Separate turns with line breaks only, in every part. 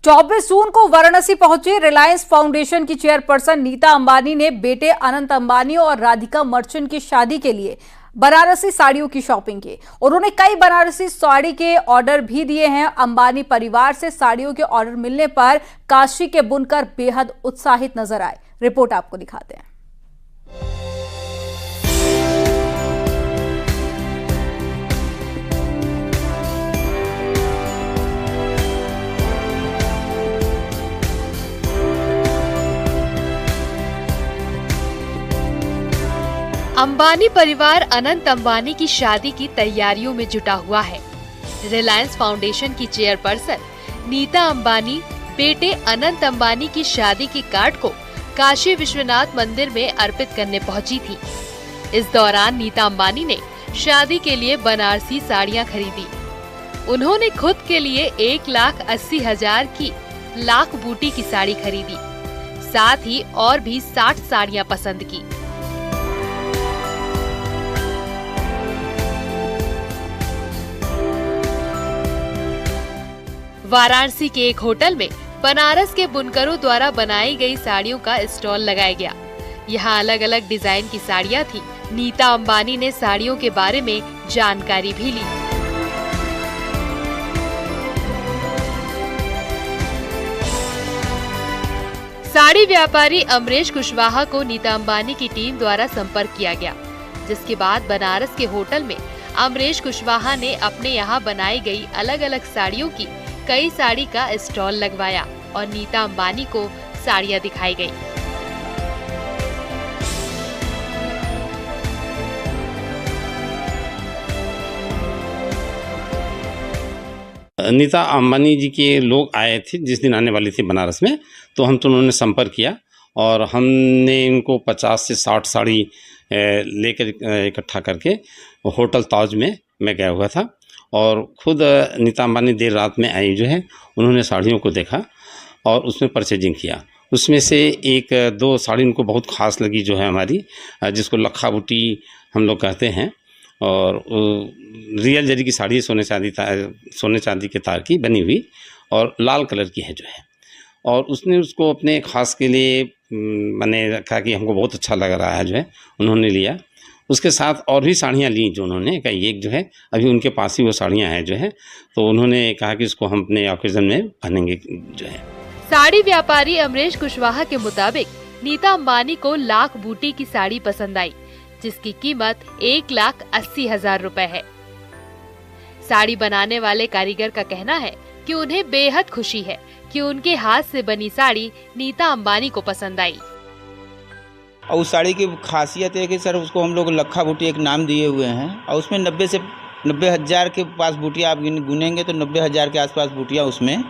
24 जून को वाराणसी पहुंचे रिलायंस फाउंडेशन की चेयरपर्सन नीता अंबानी ने बेटे अनंत अंबानी और राधिका मर्चेंट की शादी के लिए बनारसी साड़ियों की शॉपिंग की। उन्होंने कई बनारसी साड़ी के ऑर्डर भी दिए हैं। अंबानी परिवार से साड़ियों के ऑर्डर मिलने पर काशी के बुनकर बेहद उत्साहित नजर आए। रिपोर्ट आपको दिखाते हैं।
अंबानी परिवार अनंत अंबानी की शादी की तैयारियों में जुटा हुआ है। रिलायंस फाउंडेशन की चेयरपर्सन नीता अंबानी बेटे अनंत अंबानी की शादी की कार्ड को काशी विश्वनाथ मंदिर में अर्पित करने पहुंची थी। इस दौरान नीता अंबानी ने शादी के लिए बनारसी साड़ियां खरीदी। उन्होंने खुद के लिए 1,80,000 की लाख बूटी की साड़ी खरीदी। साथ ही और भी 60 साड़ियां पसंद की। वाराणसी के एक होटल में बनारस के बुनकरों द्वारा बनाई गई साड़ियों का स्टॉल लगाया गया। यहाँ अलग अलग डिजाइन की साड़ियाँ थी। नीता अंबानी ने साड़ियों के बारे में जानकारी भी ली। साड़ी व्यापारी अमरीश कुशवाहा को नीता अंबानी की टीम द्वारा संपर्क किया गया, जिसके बाद बनारस के होटल में अमरीश कुशवाहा ने अपने यहाँ बनाई गई अलग अलग साड़ियों की कई साड़ी का स्टॉल लगवाया और नीता अंबानी को साड़ियां दिखाई गई।
नीता अंबानी जी के लोग आए थे जिस दिन आने वाली थी बनारस में, तो हम तो उन्होंने संपर्क किया और हमने इनको 50 से 60 साड़ी लेकर इकट्ठा करके होटल ताज में मैं गया हुआ था और खुद नीता अंबानी देर रात में आई जो है, उन्होंने साड़ियों को देखा और उसमें परचेजिंग किया। उसमें से एक दो साड़ी उनको बहुत ख़ास लगी जो है हमारी, जिसको लखा बूटी हम लोग कहते हैं, और रियल जरी की साड़ी सोने चांदी के तार की बनी हुई और लाल कलर की है जो है, और उसने उसको अपने ख़ास के लिए मैंने कहा कि हमको बहुत अच्छा लग रहा है जो है, उन्होंने लिया। उसके साथ और भी साड़ियाँ ली जो उन्होंने कहा, एक जो है अभी उनके पास ही वो साड़ियाँ हैं जो है, तो उन्होंने कहा कि इसको हम अपने ओकेजन में पहनेंगे जो है।
साड़ी व्यापारी अमरीश कुशवाहा के मुताबिक नीता अंबानी को लाख बूटी की साड़ी पसंद आई, जिसकी कीमत 1,80,000 रुपए है। साड़ी बनाने वाले कारीगर का कहना है कि उन्हें बेहद खुशी है कि उनके हाथ से बनी साड़ी नीता अंबानी को पसंद आई।
और उस साड़ी की खासियत है कि सर उसको हम लोग लखा बूटी एक नाम दिए हुए हैं, और उसमें 90 से 90,000 के पास बूटियाँ आप गुनेंगे तो 90,000 के आसपास बूटियाँ उसमें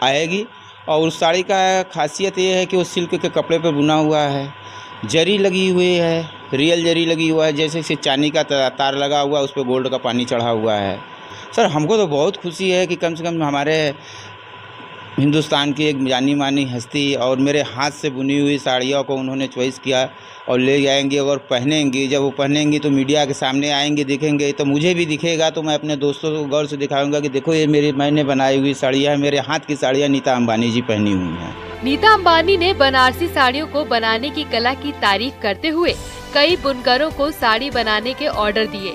आएगी। और उस साड़ी का खासियत ये है कि वो सिल्क के कपड़े पर बुना हुआ है, जरी लगी हुई है, रियल जरी लगी हुआ है, जैसे कि चांदी का तार लगा हुआ है, उस पर गोल्ड का पानी चढ़ा हुआ है। सर हमको तो बहुत खुशी है कि कम से कम हमारे हिंदुस्तान की एक जानी मानी हस्ती और मेरे हाथ से बुनी हुई साड़ियों को उन्होंने चॉइस किया और ले जाएंगे और पहनेंगी। जब वो पहनेंगी तो मीडिया के सामने आएंगे, दिखेंगे, तो मुझे भी दिखेगा, तो मैं अपने दोस्तों को गौर से दिखाऊंगा कि देखो ये मैंने बनाई हुई साड़ियाँ, मेरे हाथ की साड़ियाँ नीता अंबानी जी पहनी हुई हैं।
नीता अंबानी ने बनारसी साड़ियों को बनाने की कला की तारीफ करते हुए कई बुनकरों को साड़ी बनाने के ऑर्डर दिए।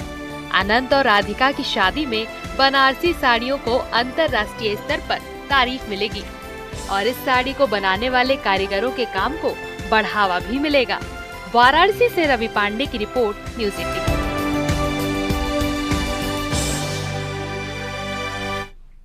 अनंत और राधिका की शादी में बनारसी साड़ियों को अंतर्राष्ट्रीय स्तर पर तारीफ मिलेगी और इस साड़ी को बनाने वाले कारीगरों के काम को बढ़ावा भी मिलेगा। वाराणसी से रवि पांडे की रिपोर्ट, न्यूज़ 18।